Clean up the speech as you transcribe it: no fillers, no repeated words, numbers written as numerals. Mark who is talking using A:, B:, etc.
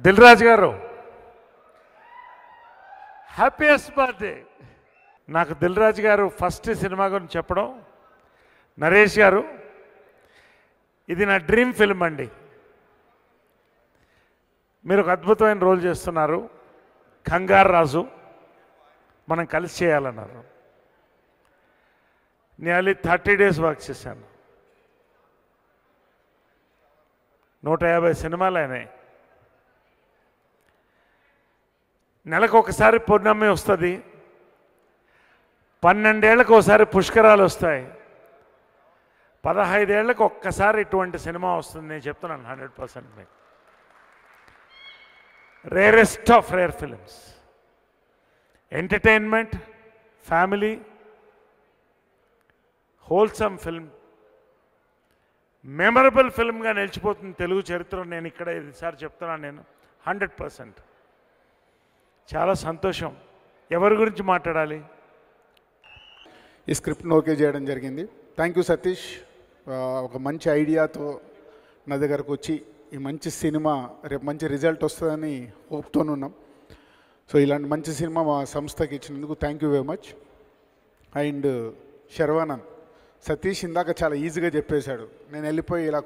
A: దిల్ రాజు గారు happiest birthday. నాకు దిల్ రాజు గారు ఫస్ట్ సినిమా గురించి చెప్పడం, నరేష్ గారు ఇది నా డ్రీమ్ ఫిల్మ్ అండి, మీరు ఒక అద్భుతమైన రోల్ చేస్తున్నారు, కంగారు రాజు, మనం కలిసి చేయాలన్నారు. నియర్లీ 30 days వర్క్ చేశాను, 150 సినిమాలు అయినాయి. నెలకు ఒకసారి పౌర్ణమి వస్తుంది, 12 ఏళ్ళకు ఒకసారి పుష్కరాలు వస్తాయి, 15 ఏళ్ళకు ఒక్కసారి ఇటువంటి సినిమా వస్తుంది. నేను చెప్తున్నాను 100% మీకు. Rarest of rare films, entertainment, family, wholesome film, memorable ఫిల్మ్గా నిలిచిపోతుంది తెలుగు చరిత్రలో. నేను ఇక్కడ ఈసారి చెప్తున్నాను, నేను 100%. చాలా సంతోషం. ఎవరి గురించి మాట్లాడాలి?
B: ఈ స్క్రిప్ట్ని ఓకే చేయడం జరిగింది. Thank you Satish. ఒక మంచి ఐడియాతో నా దగ్గరకు వచ్చి ఈ మంచి సినిమా రేపు మంచి రిజల్ట్ వస్తుందని హోప్తోనున్నాం. సో ఇలాంటి మంచి సినిమా మా సంస్థకి ఇచ్చినందుకు thank you very much. And Sharwanand, Satish ఇందాక చాలా ఈజీగా చెప్పేశాడు, నేను వెళ్ళిపోయి ఇలా